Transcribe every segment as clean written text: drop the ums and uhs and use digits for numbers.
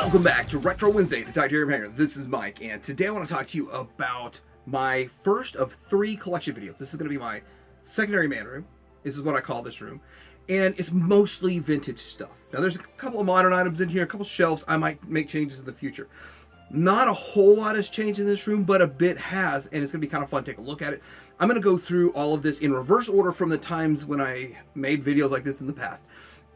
Welcome back to Retro Wednesday, the Titanium Hanger. This is Mike, and today I want to talk to you about my first of 3 collection videos. This is going to be my secondary man room. This is what I call this room, and it's mostly vintage stuff. Now, there's a couple of modern items in here, a couple shelves. I might make changes in the future. Not a whole lot has changed in this room, but a bit has, and it's going to be kind of fun to take a look at it. I'm going to go through all of this in reverse order from the times when I made videos like this in the past.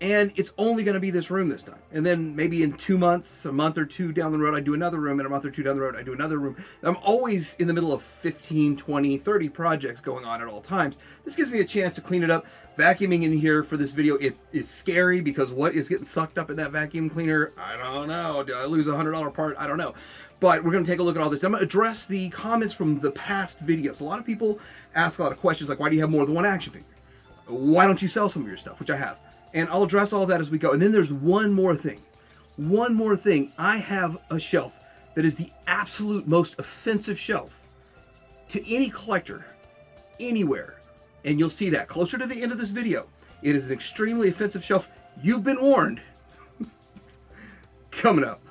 And it's only going to be this room this time. And then maybe in 2 months, a month or two down the road, I do another room. And a month or two down the road, I do another room. I'm always in the middle of 15, 20, 30 projects going on at all times. This gives me a chance to clean it up. Vacuuming in here for this video, it is scary because what is getting sucked up in that vacuum cleaner? I don't know. Did I lose a $100 part? I don't know. But we're going to take a look at all this. I'm going to address the comments from the past videos. A lot of people ask a lot of questions like, why do you have more than one action figure? Why don't you sell some of your stuff? Which I have. And I'll address all that as we go. And then there's one more thing. One more thing. I have a shelf that is the absolute most offensive shelf to any collector anywhere. And you'll see that closer to the end of this video. It is an extremely offensive shelf. You've been warned. Coming up.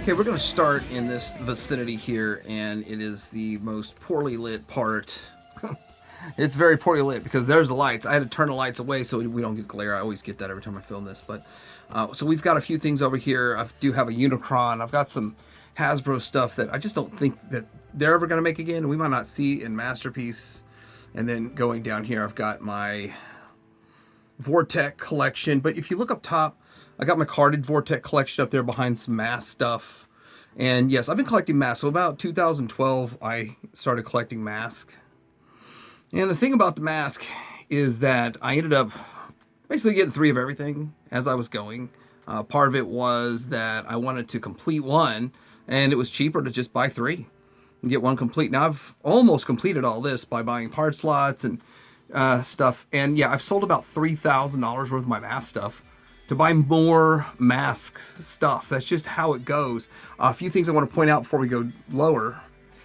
Okay, we're going to start in this vicinity here, and it is the most poorly lit part. It's very poorly lit because there's the lights. I had to turn the lights away so we don't get glare. I always get that every time I film this. But so we've got a few things over here. I do have a Unicron. I've got some Hasbro stuff that I just don't think that they're ever going to make again. We might not see in Masterpiece. And then going down here, I've got my Vortech collection. But if you look up top, I got my carded Vortech collection up there behind some M.A.S.K stuff. And yes, I've been collecting M.A.S.K. So about 2012, I started collecting M.A.S.K. And the thing about the M.A.S.K is that I ended up basically getting 3 of everything as I was going. Part of it was that I wanted to complete one, and it was cheaper to just buy 3 and get one complete. Now, I've almost completed all this by buying part slots and stuff. And yeah, I've sold about $3,000 worth of my M.A.S.K stuff to buy more M.A.S.K stuff. That's just how it goes. A few things I want to point out before we go lower.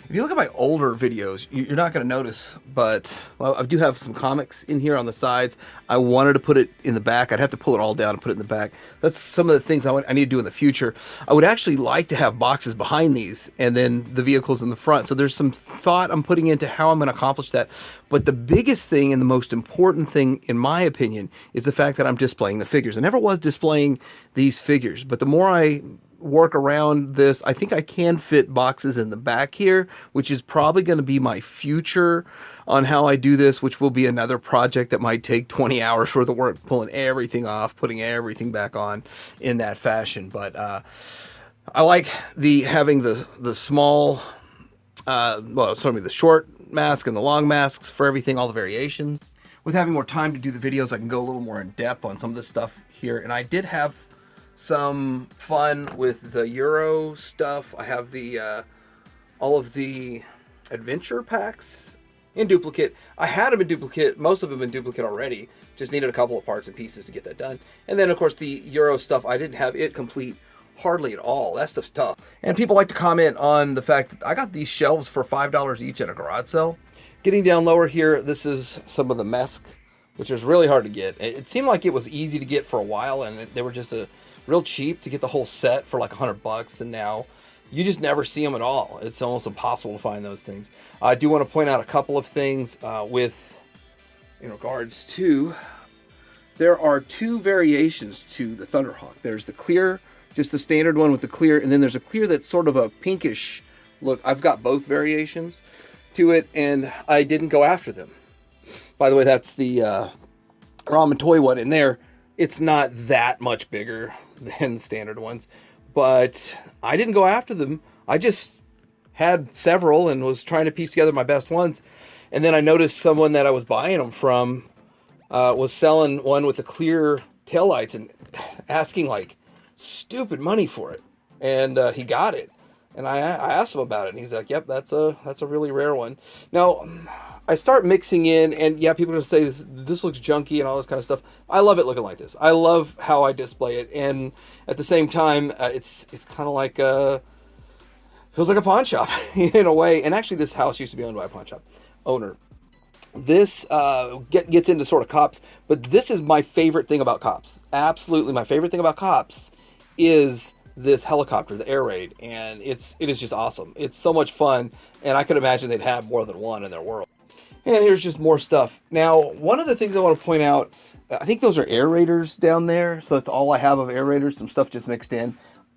If you look at my older videos, you're not going to notice, but well, I do have some comics in here on the sides. I wanted to put it in the back. I'd have to pull it all down and put it in the back. That's some of the things I need to do in the future. I would actually like to have boxes behind these and then the vehicles in the front. So there's some thought I'm putting into how I'm going to accomplish that. But the biggest thing and the most important thing, in my opinion, is the fact that I'm displaying the figures. I never was displaying these figures, but the more I work around this, I think I can fit boxes in the back here, which is probably going to be my future on how I do this, which will be another project that might take 20 hours worth of work, pulling everything off, putting everything back on in that fashion. But I like having the small, the short M.A.S.K and the long M.A.S.Ks for everything, all the variations. With having more time to do the videos, I can go a little more in depth on some of this stuff here. And I did have some fun with the Euro stuff. I have the all of the adventure packs in duplicate. I had them in duplicate, most of them in duplicate already. Just needed a couple of parts and pieces to get that done. And then of course the Euro stuff, I didn't have it complete hardly at all. That stuff's tough. And people like to comment on the fact that I got these shelves for $5 each at a garage sale. Getting down lower here, this is some of the M.A.S.K, which is really hard to get. It seemed like it was easy to get for a while, and they were just real cheap to get the whole set for like $100, and now you just never see them at all. It's almost impossible to find those things. I do want to point out a couple of things in regards to, there are 2 variations to the Thunderhawk. There's the clear, just the standard one with the clear, and then there's a clear that's sort of a pinkish look. I've got both variations to it, and I didn't go after them. By the way, that's the Ramen toy one in there. It's not that much bigger than the standard ones, but I didn't go after them. I just had several and was trying to piece together my best ones. And then I noticed someone that I was buying them from was selling one with the clear taillights and asking like stupid money for it. And he got it. And I asked him about it, and he's like, yep, that's a really rare one. Now, I start mixing in, and yeah, people are going to say this looks junky and all this kind of stuff. I love it looking like this. I love how I display it, and at the same time, it's kind of like feels like a pawn shop in a way. And actually, this house used to be owned by a pawn shop owner. This gets into sort of cops, but this is my favorite thing about cops. Absolutely, my favorite thing about cops is this helicopter, the air raid, and it is just awesome. It's so much fun, and I could imagine they'd have more than one in their world. And here's just more stuff. Now, one of the things I want to point out, I think those are air raiders down there, so that's all I have of air raiders. Some stuff just mixed in,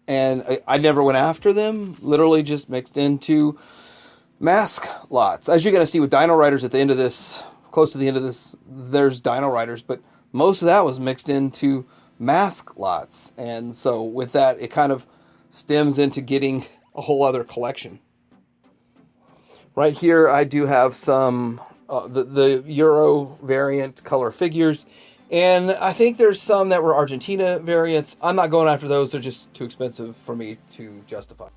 and I never went after them. Literally just mixed into M.A.S.K lots. As you're going to see with Dino Riders at the end of this, close to the end of this, there's Dino Riders, but most of that was mixed into M.A.S.K lots. And so with that, it kind of stems into getting a whole other collection. Right here, I do have some, the Euro variant color figures. And I think there's some that were Argentina variants. I'm not going after those. They're just too expensive for me to justify.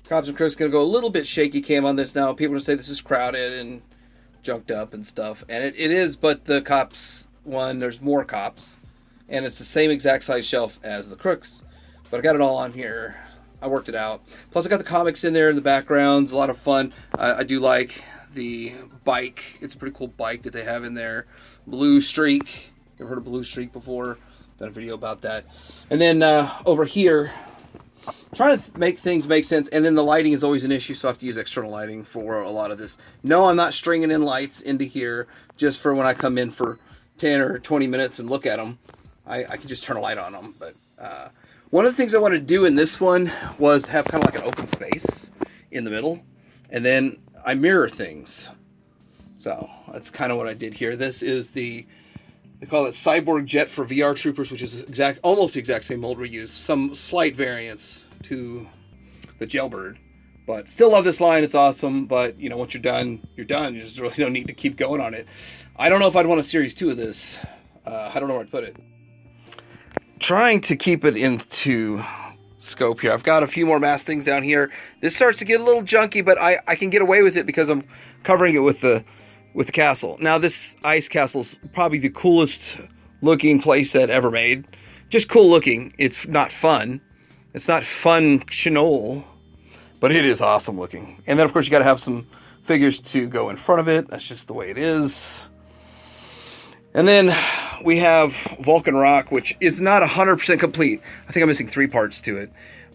Cops and Crooks going to go a little bit shaky cam on this now. People are going to say this is crowded and junked up and stuff. And it is, but the Cops one, there's more Cops. And it's the same exact size shelf as the Crooks. But I got it all on here. I worked it out. Plus I got the comics in there in the backgrounds. A lot of fun. I do like the bike. It's a pretty cool bike that they have in there. Blue Streak. You ever heard of Blue Streak before? Done a video about that. And then over here, trying to make things make sense, and then the lighting is always an issue, so I have to use external lighting for a lot of this. No, I'm not stringing in lights into here just for when I come in for 10 or 20 minutes and look at them. I can just turn a light on them. But one of the things I wanted to do in this one was have kind of like an open space in the middle, and then I mirror things. So that's kind of what I did here. This is they call it Cyborg Jet for VR Troopers, which is almost the exact same mold reused. Some slight variants to the Jailbird, but still love this line. It's awesome, but you know, once you're done, you're done. You just really don't need to keep going on it. I don't know if I'd want a series 2 of this. I don't know where to put it. Trying to keep it into scope here. I've got a few more M.A.S.K things down here. This starts to get a little junky, but I can get away with it because I'm covering it with the castle. Now this ice castle is probably the coolest looking playset ever made. Just cool looking. It's not fun. It's not functional, but it is awesome looking. And then of course you got to have some figures to go in front of it. That's just the way it is. And then we have Vulcan Rock, which is not 100% complete. I think I'm missing 3 parts to it.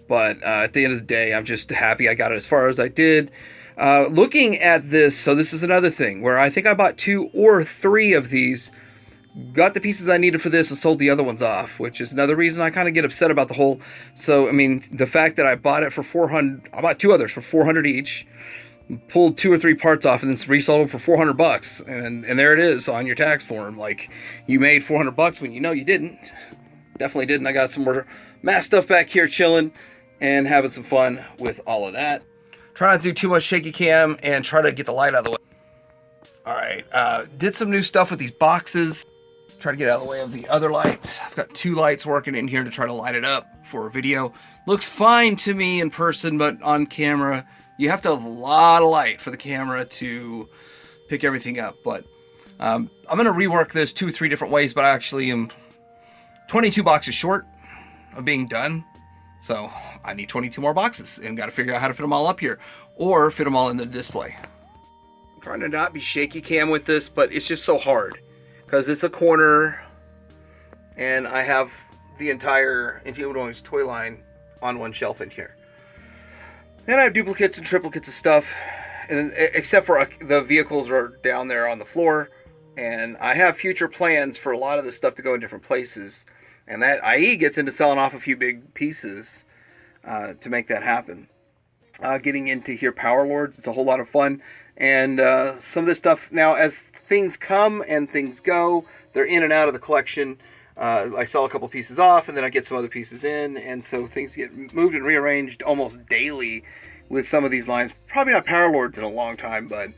But at the end of the day, I'm just happy I got it as far as I did. Looking at this, so this is another thing where I think I bought 2 or 3 of these, got the pieces I needed for this and sold the other ones off, which is another reason I kind of get upset about the whole. So, I mean, the fact that I bought it for 400, I bought 2 others for 400 each, pulled 2 or 3 parts off and then resold them for 400 bucks. And there it is on your tax form. Like, you made 400 bucks when you know you didn't. Definitely didn't. I got some more M.A.S.K stuff back here chilling and having some fun with all of that. Try not to do too much shaky cam and try to get the light out of the way. Alright, did some new stuff with these boxes. Try to get out of the way of the other light. I've got 2 lights working in here to try to light it up for a video. Looks fine to me in person, but on camera, you have to have a lot of light for the camera to pick everything up. But I'm going to rework this 2 or 3 different ways, but I actually am 22 boxes short of being done. So I need 22 more boxes and got to figure out how to fit them all up here or fit them all in the display. I'm trying to not be shaky cam with this, but it's just so hard because it's a corner and I have the entire Inhumanoids toy line on one shelf in here. And I have duplicates and triplicates of stuff, and except for the vehicles are down there on the floor. And I have future plans for a lot of this stuff to go in different places. And that IE gets into selling off a few big pieces to make that happen. Getting into here, Power Lords, it's a whole lot of fun. And some of this stuff, now as things come and things go, they're in and out of the collection. I sell a couple pieces off and then I get some other pieces in, and so things get moved and rearranged almost daily with some of these lines. Probably not Power Lords in a long time, but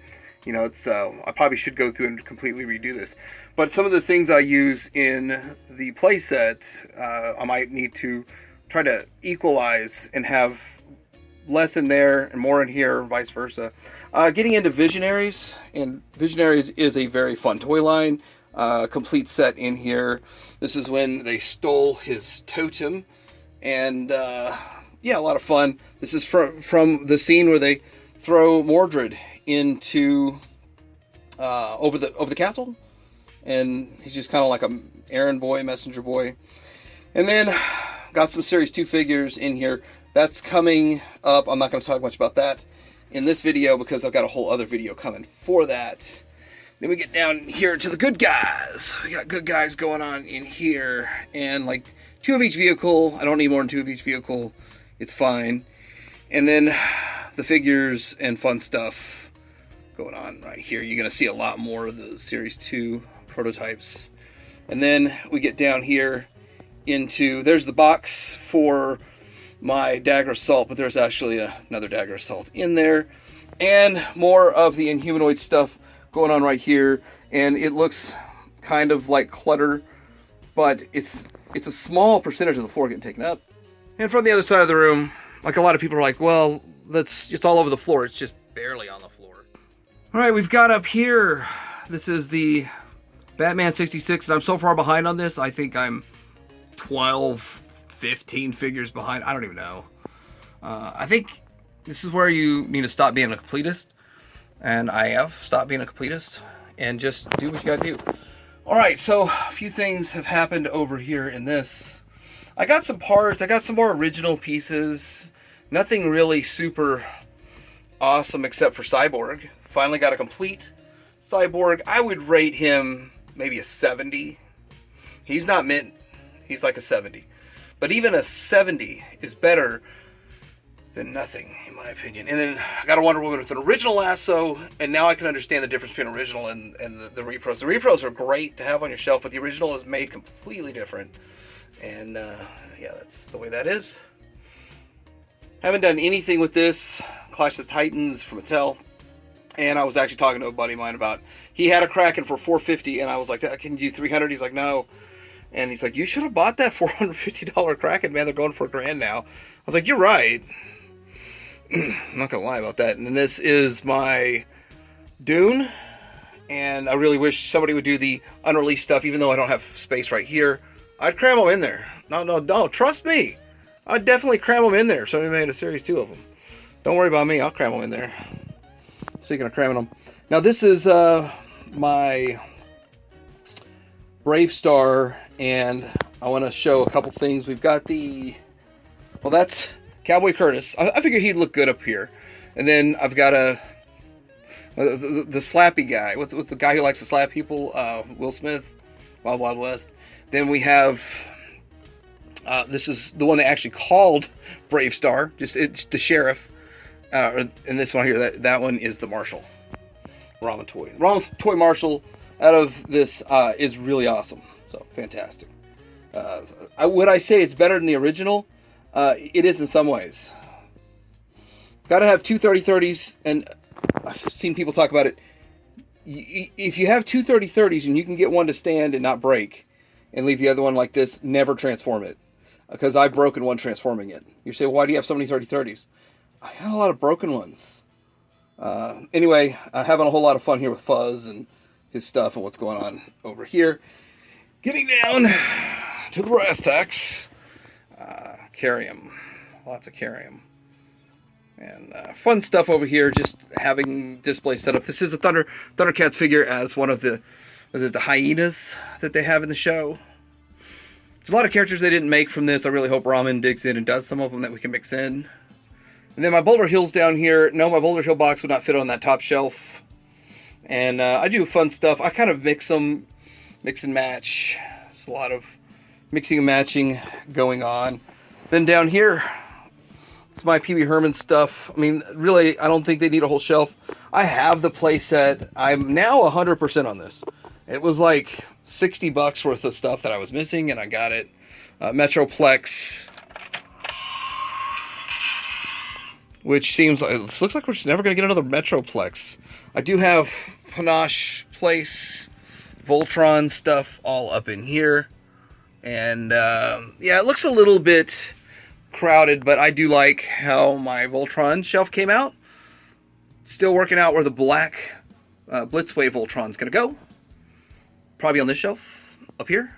you know, it's I probably should go through and completely redo this. But some of the things I use in the playset, I might need to try to equalize and have less in there and more in here, or vice versa. Getting into Visionaries, and Visionaries is a very fun toy line. Complete set in here. This is when they stole his totem, and yeah, a lot of fun. This is from the scene where they throw Mordred into over the castle, and he's just kind of like a errand boy, messenger boy. And then got some Series 2 figures in here. That's coming up. I'm not going to talk much about that in this video because I've got a whole other video coming for that. Then we get down here to the good guys. We got good guys going on in here, and like 2 of each vehicle. I don't need more than 2 of each vehicle. It's fine. And then the figures and fun stuff going on right here. You're going to see a lot more of the Series 2 prototypes. And then we get down here into, there's the box for my Dagger Assault, but there's actually another Dagger Assault in there. And more of the Inhumanoid stuff going on right here. And it looks kind of like clutter, but it's a small percentage of the floor getting taken up. And from the other side of the room, like a lot of people are like, well, it's all over the floor. It's just barely on the floor. All right, we've got up here. This is the Batman 66, and I'm so far behind on this. I think I'm 12, 15 figures behind. I don't even know. I think this is where you need to stop being a completist. And I have stopped being a completist and just do what you gotta do. All right, so a few things have happened over here in this. I got some parts. I got some more original pieces. Nothing really super awesome except for Cyborg. Finally got a complete Cyborg. I would rate him maybe a 70. He's not mint. He's like a 70. But even a 70 is better than nothing, in my opinion. And then I got a Wonder Woman with an original lasso, and now I can understand the difference between original and the repros. The repros are great to have on your shelf, but the original is made completely different. And yeah, that's the way that is. Haven't done anything with this Clash of the Titans from Mattel. And I was actually talking to a buddy of mine about, he had a Kraken for $450, and I was like, can you do $300? He's like, no. And he's like, you should have bought that $450 Kraken, man. They're going for $1,000 now. I was like, you're right. I'm not gonna lie about that. And then this is my Dune, and I really wish somebody would do the unreleased stuff, even though I don't have space right here. I'd cram them in there. No, trust me. I'd definitely cram them in there. Somebody made a Series 2 of them. Don't worry about me. I'll cram them in there. Speaking of cramming them, now this is my Bravestarr, and I want to show a couple things. We've got well, that's Cowboy Curtis. I figured he'd look good up here. And then I've got the slappy guy. What's the guy who likes to slap people? Will Smith, Wild Wild West. Then we have, this is the one they actually called Bravestarr. It's the sheriff. And this one here, that one is the marshal. Ramen Toy Marshal out of this is really awesome. So, fantastic. Would I say it's better than the original? It is in some ways. Got to have 2 30-30s, and I've seen people talk about it. If you have 2 30-30s and you can get one to stand and not break, and leave the other one like this, never transform it. Because I've broken one transforming it. You say, well, why do you have so many 30-30s? I had a lot of broken ones. Anyway, I'm having a whole lot of fun here with Fuzz and his stuff and what's going on over here. Getting down to the brass tacks. Carium. Lots of Carium. And fun stuff over here, just having display set up. This is a Thundercats figure as one of the hyenas that they have in the show. There's a lot of characters they didn't make from this. I really hope Ramen digs in and does some of them that we can mix in. And then my Boulder Hills down here. No, my Boulder Hill box would not fit on that top shelf. And I do fun stuff. I kind of mix and match. There's a lot of mixing and matching going on. Then down here, it's my PB Herman stuff. I mean, really, I don't think they need a whole shelf. I have the play set. I'm now 100% on this. It was like $60 worth of stuff that I was missing, and I got it. Metroplex, which seems like, it looks like we're just never going to get another Metroplex. I do have Panache Place, Voltron stuff all up in here. And, yeah, it looks a little bit crowded, but I do like how my Voltron shelf came out. Still working out where the black Blitzwave Voltron's going to go. Probably on this shelf up here.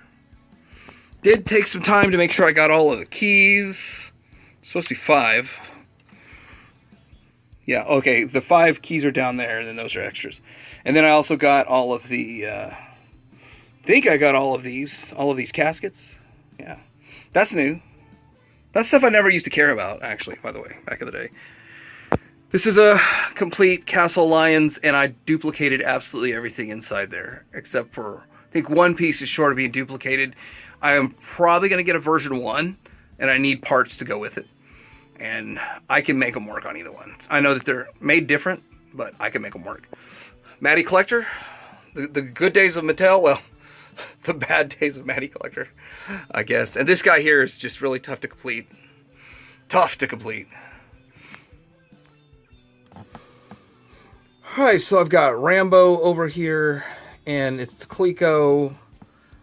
Did take some time to make sure I got all of the keys supposed to be 5. Yeah, okay, the 5 keys are down there, and then those are extras. And then I also got all of the, I think I got all of these caskets. Yeah, that's new. That's stuff I never used to care about, actually, by the way, back in the day. This is a complete Castle Lions, and I duplicated absolutely everything inside there, except for, I think one piece is short of being duplicated. I am probably going to get a version 1, and I need parts to go with it. And I can make them work on either one. I know that they're made different, but I can make them work. Matty Collector, the good days of Mattel, well, the bad days of Matty Collector, I guess. And this guy here is just really tough to complete. Tough to complete. Alright, so I've got Rambo over here, and it's Clico.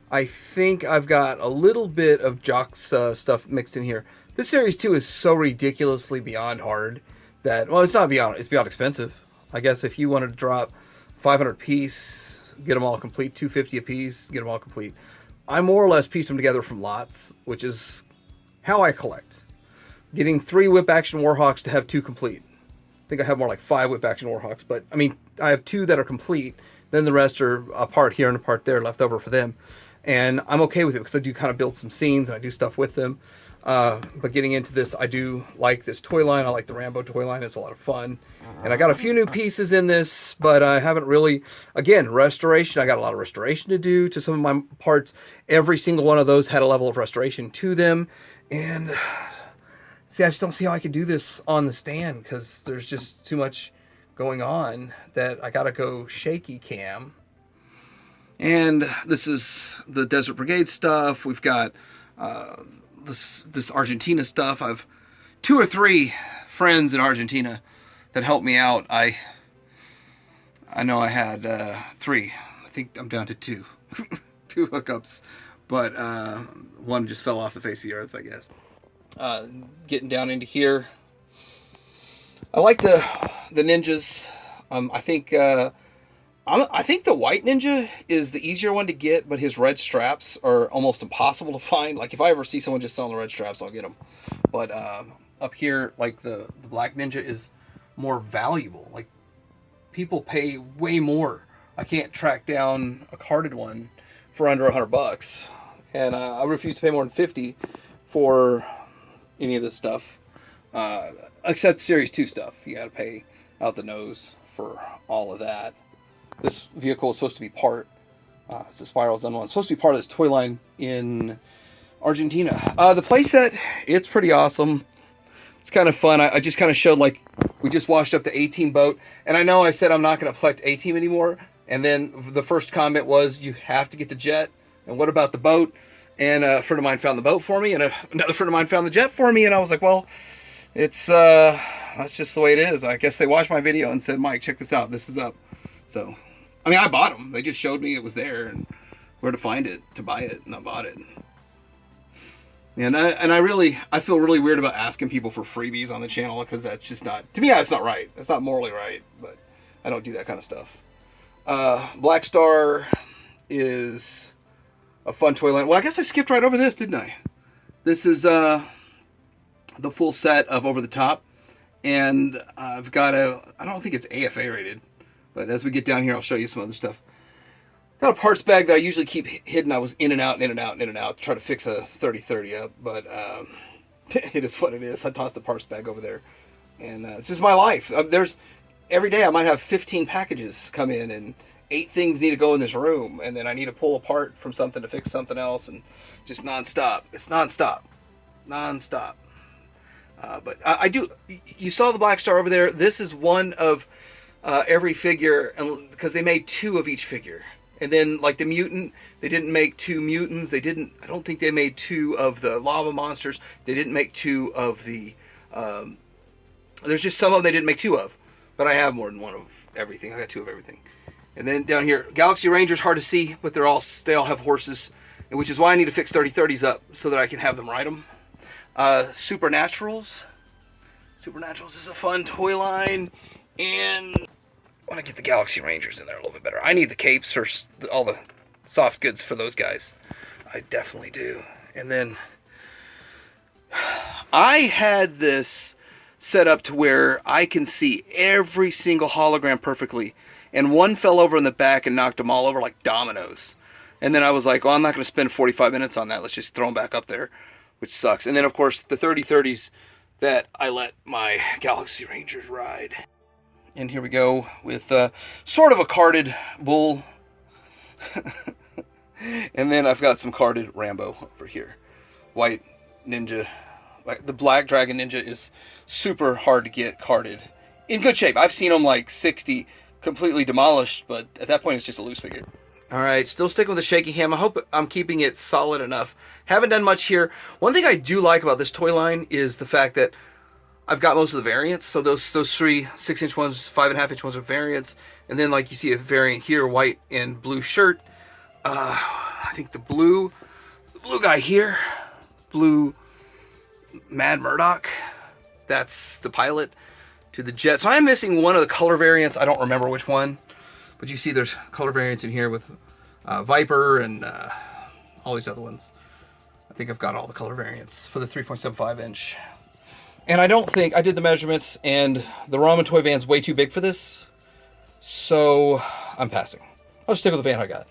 I think I've got a little bit of Jock's stuff mixed in here. This series 2 is so ridiculously beyond hard that, well, it's not beyond, it's beyond expensive. I guess if you wanted to drop 500 piece, get them all complete, 250 a piece, get them all complete. I more or less piece them together from lots, which is how I collect. Getting 3 whip action Warhawks to have 2 complete. I think I have more like 5 whip action Warhawks, but I mean, I have 2 that are complete. Then the rest are a part here and a part there left over for them. And I'm okay with it because I do kind of build some scenes and I do stuff with them. But getting into this, I do like this toy line. I like the Rambo toy line. It's a lot of fun. And I got a few new pieces in this, but I haven't really, again, restoration. I got a lot of restoration to do to some of my parts. Every single one of those had a level of restoration to them. And see, I just don't see how I could do this on the stand because there's just too much going on that I got to go shaky cam. And this is the Desert Brigade stuff. We've got this Argentina stuff. I've 2 or 3 friends in Argentina that helped me out. I know I had 3. I think I'm down to 2. 2 hookups, but one just fell off the face of the earth, I guess. Getting down into here, I like the ninjas. I think the white ninja is the easier one to get, but his red straps are almost impossible to find. Like, if I ever see someone just selling the red straps, I'll get them. But up here, like, the black ninja is more valuable. Like, people pay way more. I can't track down a carded one for under $100. And I refuse to pay more than $50 for any of this stuff. Except Series 2 stuff. You gotta pay out the nose for all of that. This vehicle is supposed to be part, it's the Spirals Unwon. It's supposed to be part of this toy line in Argentina. The playset, it's pretty awesome. It's kind of fun. I just kind of showed, like, we just washed up the A-Team boat. And I know I said I'm not going to collect A-Team anymore. And then the first comment was, you have to get the jet. And what about the boat? And a friend of mine found the boat for me. And another friend of mine found the jet for me. And I was like, well, it's that's just the way it is. I guess they watched my video and said, Mike, check this out. This is up. So, I mean, I bought them. They just showed me it was there and where to find it, to buy it, and I bought it. And I feel really weird about asking people for freebies on the channel because that's just not, to me, that's not right. That's not morally right, but I don't do that kind of stuff. Bravestarr is a fun toy line. Well, I guess I skipped right over this, didn't I? This is the full set of Over the Top, and I've got I don't think it's AFA rated, but as we get down here, I'll show you some other stuff. Got a parts bag that I usually keep hidden. I was in and out, to try to fix a 3030 up, but it is what it is. I tossed the parts bag over there, and it's just my life. Every day I might have 15 packages come in, and 8 things need to go in this room, and then I need to pull apart from something to fix something else, and just nonstop. It's nonstop. But I do. You saw the Bravestarr over there. This is one of every figure, because they made 2 of each figure. And then, like the mutant, they didn't make 2 mutants. I don't think they made 2 of the lava monsters. They didn't make 2 of the, there's just some of them they didn't make 2 of. But I have more than 1 of everything. I got 2 of everything. And then down here, Galaxy Rangers, hard to see, but they all have horses. Which is why I need to fix 3030s up, so that I can have them ride them. Supernaturals. Supernaturals is a fun toy line. And I want to get the Galaxy Rangers in there a little bit better. I need the capes or all the soft goods for those guys. I definitely do. And then I had this set up to where I can see every single hologram perfectly, and one fell over in the back and knocked them all over like dominoes. And then I was like, well, I'm not going to spend 45 minutes on that. Let's just throw them back up there, which sucks. And then, of course, the 3030s that I let my Galaxy Rangers ride. And here we go with sort of a carded bull. And then I've got some carded Rambo over here. White ninja. Like the black dragon ninja is super hard to get carded. In good shape. I've seen them like 60 completely demolished, but at that point it's just a loose figure. Alright, still sticking with the shaky ham. I hope I'm keeping it solid enough. Haven't done much here. One thing I do like about this toy line is the fact that I've got most of the variants. So those 3 6-inch ones, 5.5-inch ones are variants. And then like you see a variant here, white and blue shirt. I think the blue guy here, blue Mad Murdoch, that's the pilot to the jet. So I'm missing one of the color variants. I don't remember which one, but you see there's color variants in here with Viper and all these other ones. I think I've got all the color variants for the 3.75 inch. And I don't think I did the measurements, and the Ramen toy van's way too big for this, so I'm passing. I'll just stick with the van I got.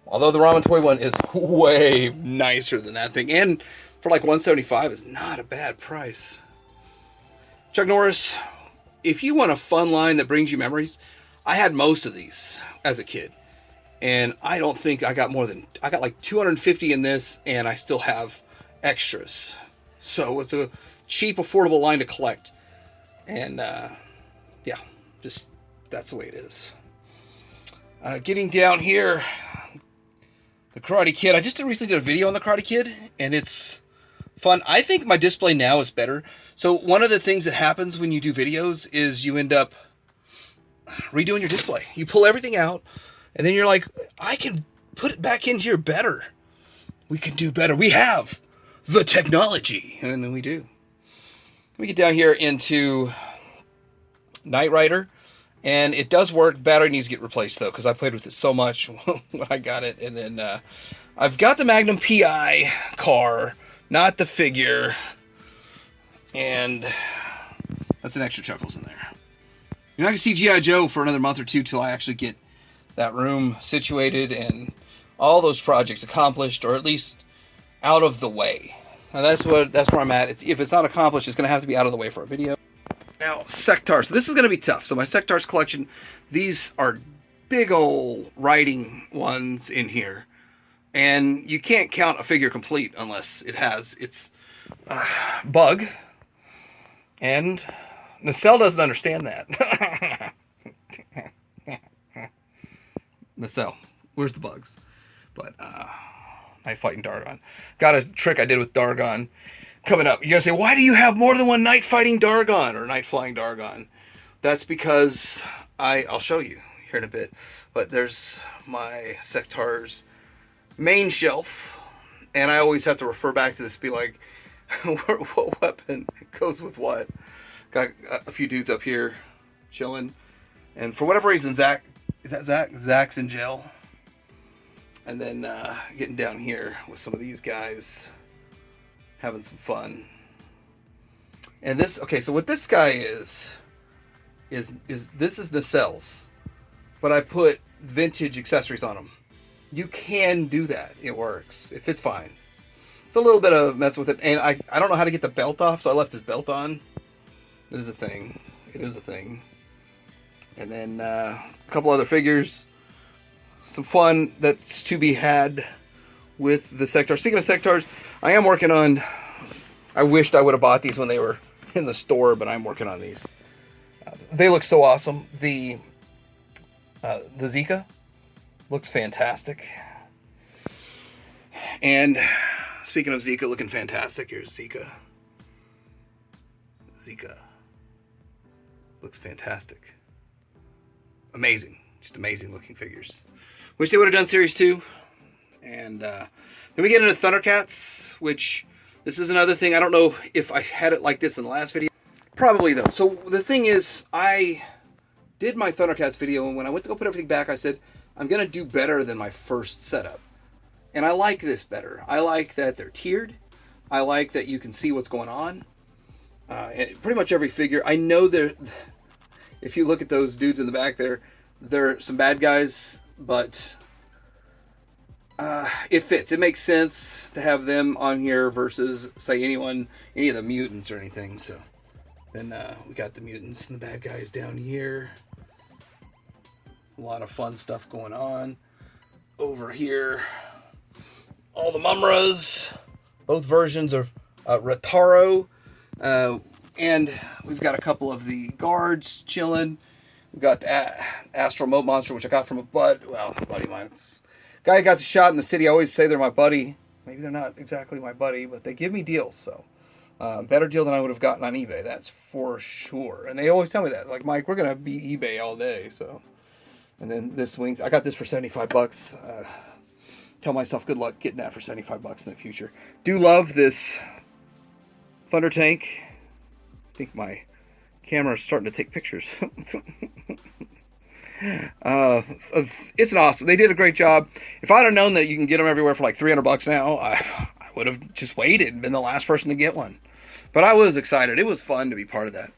Although the Ramen toy one is way nicer than that thing, and for like $175 is not a bad price. Chuck Norris, if you want a fun line that brings you memories, I had most of these as a kid, and I don't think I got more than, I got like 250 in this, and I still have extras. So it's a cheap, affordable line to collect, and yeah, just that's the way it is. Getting down here, the Karate Kid. I just recently did a video on the Karate Kid, and it's fun. I think my display now is better. So one of the things that happens when you do videos is you end up redoing your display. You pull everything out, and then you're like, I can put it back in here better. We can do better. We have the technology, and then we do. Let me get down here into Knight Rider, and it does work. Battery needs to get replaced though, because I played with it so much when I got it. And then I've got the Magnum PI car, not the figure, and that's an extra Chuckles in there. You're not gonna see G.I. Joe for another month or two till I actually get that room situated and all those projects accomplished, or at least out of the way. And that's where I'm at. If it's not accomplished, it's gonna have to be out of the way for a video. Now, Sectaurs. So this is going to be tough. So my Sectaurs collection, these are big old writing ones in here. And you can't count a figure complete unless it has its bug. And Nacelle doesn't understand that. Nacelle, where's the bugs? But Night Fighting Dargon. Got a trick I did with Dargon coming up. You're going to say, why do you have more than one Night Fighting Dargon or Night Flying Dargon? That's because I'll show you here in a bit. But there's my Sectaurs main shelf, and I always have to refer back to this, be like, what weapon goes with what? Got a few dudes up here chilling, and for whatever reason, Zach, is that Zach? Zach's in jail. And then getting down here with some of these guys, having some fun. And this, okay, so what this guy is this is Nacelles, but I put vintage accessories on them. You can do that. It works. It fits fine. It's a little bit of mess with it, and I don't know how to get the belt off, so I left his belt on. It is a thing. It is a thing. And then a couple other figures. Some fun that's to be had with the Sectaurs. Speaking of Sectaurs, I am working on, I wished I would have bought these when they were in the store, but I'm working on these. They look so awesome. The Zika looks fantastic. And speaking of Zika looking fantastic, here's Zika. Zika looks fantastic. Amazing. Just amazing looking figures. Wish they would have done Series 2. And then we get into Thundercats, which this is another thing. I don't know if I had it like this in the last video. Probably though. So the thing is, I did my Thundercats video, and when I went to go put everything back, I said, I'm going to do better than my first setup. And I like this better. I like that they're tiered. I like that you can see what's going on. Pretty much every figure. I know there. If you look at those dudes in the back there, they're some bad guys, but it fits. It makes sense to have them on here versus, say, any of the mutants or anything. So then we got the mutants and the bad guys down here. A lot of fun stuff going on over here. All the Mumras, both versions of Retaro, and we've got a couple of the guards chilling. We've got the Astral Moat Monster, which I got from a buddy of mine. Guy got shot in the city. I always say they're my buddy. Maybe they're not exactly my buddy, but they give me deals, so better deal than I would have gotten on eBay, that's for sure. And they always tell me that, like, Mike, we're gonna be eBay all day. So, and then this wings, I got this for $75. Tell myself good luck getting that for $75 in the future. Do love this Thunder Tank. I think my camera is starting to take pictures. It's an awesome. They did a great job. If I'd have known that you can get them everywhere for like $300 now, I would have just waited and been the last person to get one. But I was excited. It was fun to be part of that.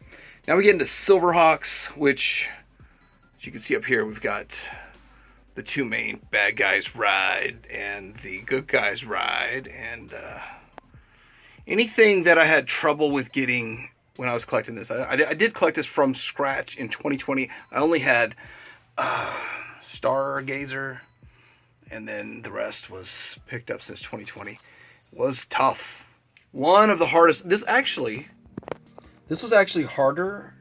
Now we get into Silverhawks, which, as you can see up here, we've got the two main bad guys ride and the good guys ride, and anything that I had trouble with getting when I was collecting this. I did collect this from scratch in 2020. I only had Stargazer, and then the rest was picked up since 2020. It was tough. One of the hardest. This was actually harder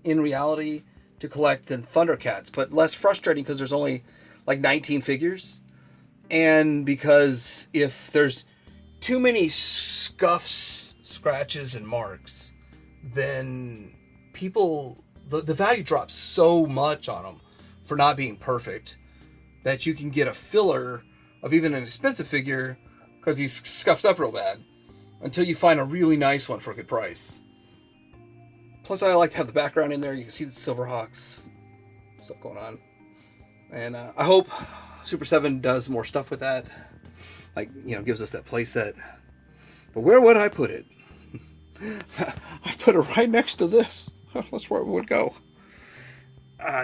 in reality to collect than Thundercats, but less frustrating because there's only like 19 figures, and because if there's too many scuffs, scratches, and marks, then the value drops so much on them for not being perfect that you can get a filler of even an expensive figure because he's scuffed up real bad until you find a really nice one for a good price. Plus, I like to have the background in there. You can see the Silverhawks stuff going on. And I hope Super 7 does more stuff with that. Like, gives us that play set. But where would I put it? I put it right next to this. That's where it would go.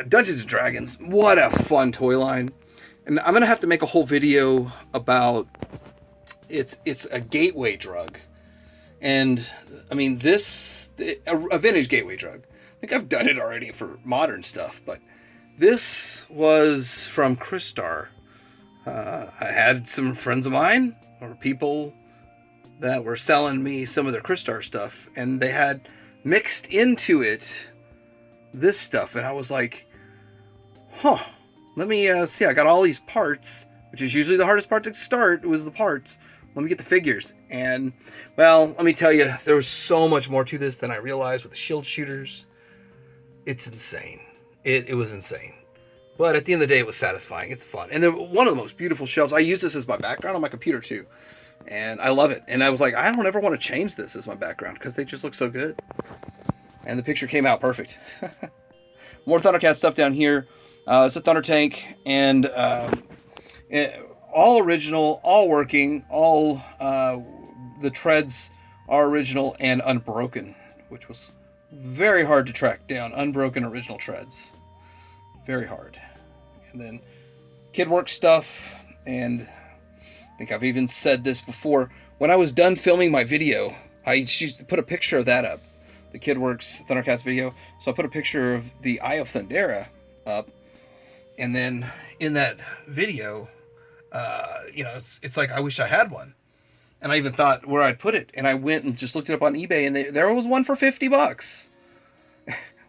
Dungeons and Dragons. What a fun toy line. And I'm going to have to make a whole video about it's a gateway drug. And, I mean, a vintage gateway drug. I think I've done it already for modern stuff, but this was from Bravestarr. I had some friends of mine, or people that were selling me some of their Bravestarr stuff, and they had mixed into it this stuff, and I was like, let me see. I got all these parts, which is usually the hardest part to start, was the parts. Let me get the figures. And, well, let me tell you, there was so much more to this than I realized with the shield shooters. It's insane. It was insane. But at the end of the day, it was satisfying. It's fun. And they're one of the most beautiful shelves. I use this as my background on my computer, too. And I love it. And I was like, I don't ever want to change this as my background because they just look so good. And the picture came out perfect. More Thundercat stuff down here. It's a Thunder Tank. And all original, all working, all the treads are original and unbroken, which was very hard to track down. Unbroken original treads. Very hard. And then kid work stuff, and I think I've even said this before. When I was done filming my video, I used to put a picture of that up. The Kid Works Thundercats video. So I put a picture of the Eye of Thundera up. And then in that video, it's like I wish I had one. And I even thought where I'd put it. And I went and just looked it up on eBay, and there was one for $50.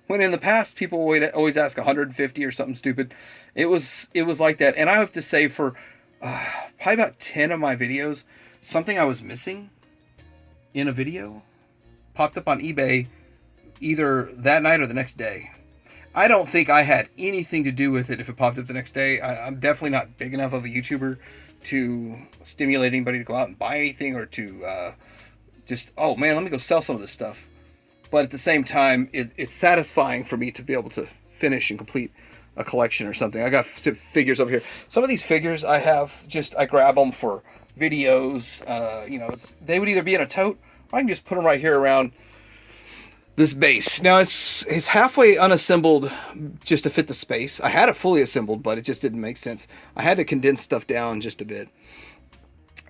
When in the past, people would always ask 150 or something stupid. It was like that. And I have to say, for probably about 10 of my videos, something I was missing in a video popped up on eBay either that night or the next day. I don't think I had anything to do with it if it popped up the next day. I'm definitely not big enough of a YouTuber to stimulate anybody to go out and buy anything or to oh man, let me go sell some of this stuff. But at the same time, it's satisfying for me to be able to finish and complete a collection or something. I got figures over here. Some of these figures I have I grab them for videos. You know, they would either be in a tote, or I can just put them right here around this base. Now it's halfway unassembled just to fit the space. I had it fully assembled, but it just didn't make sense. I had to condense stuff down just a bit.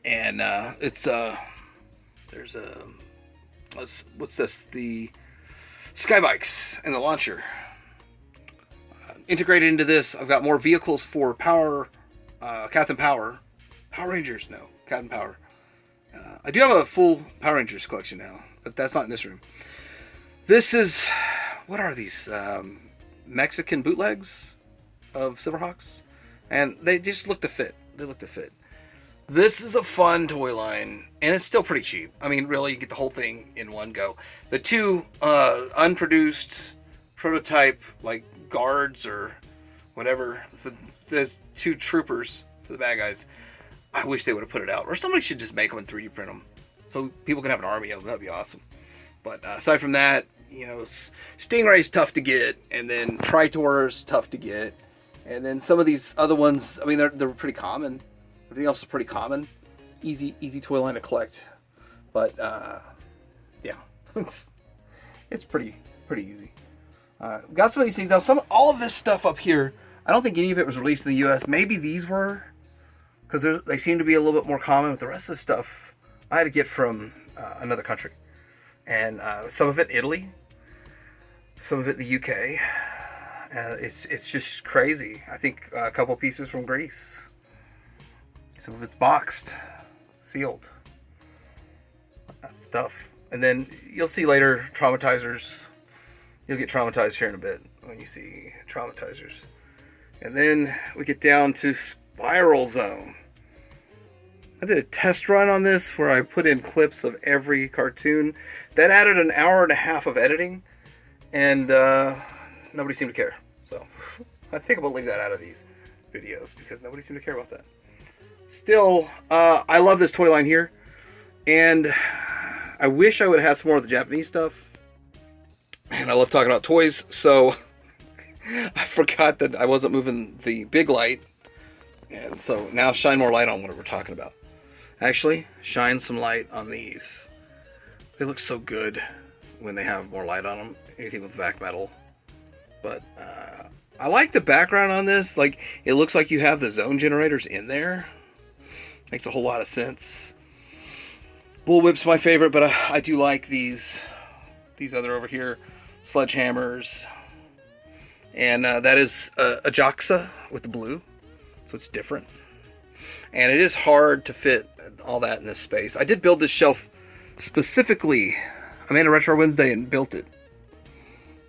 And there's a what's this? The Skybikes and the launcher. Integrated into this, I've got more vehicles for Power, Captain Power. Power Rangers, no, Captain Power. I do have a full Power Rangers collection now, but that's not in this room. This is, what are these? Mexican bootlegs of Silverhawks? And they just look to fit. They look to fit. This is a fun toy line, and it's still pretty cheap. I mean, really, you get the whole thing in one go. The two unproduced prototype, like, guards or whatever, there's two troopers for the bad guys. I wish they would have put it out. Or somebody should just make them and 3D print them, so people can have an army of them. That'd be awesome. But aside from that, you know, Stingray's tough to get, and then Tritor's tough to get, and then some of these other ones, I mean, they're pretty common. Everything else is pretty common. Easy toy line to collect. But yeah, it's pretty easy. Got some of these things now. All of this stuff up here, I don't think any of it was released in the U.S. Maybe these were, because they seem to be a little bit more common. But the rest of the stuff I had to get from another country, and some of it Italy, some of it the UK. It's just crazy. I think a couple pieces from Greece. Some of it's boxed, sealed. That stuff. And then you'll see later traumatizers. You'll get traumatized here in a bit when you see traumatizers. And then we get down to Spiral Zone. I did a test run on this where I put in clips of every cartoon. That added an hour and a half of editing, and nobody seemed to care. So I think I'm going to leave that out of these videos because nobody seemed to care about that. Still, I love this toy line here, and I wish I would have had some more of the Japanese stuff. And I love talking about toys, so I forgot that I wasn't moving the big light. And so now shine more light on what we're talking about. Actually, shine some light on these. They look so good when they have more light on them. Anything with back metal. But I like the background on this. Like, it looks like you have the zone generators in there. Makes a whole lot of sense. Bullwhip's my favorite, but I do like these other over here. Sledgehammers. And that is a Joxa with the blue. So it's different. And it is hard to fit all that in this space. I did build this shelf specifically. I made a Retro Wednesday and built it.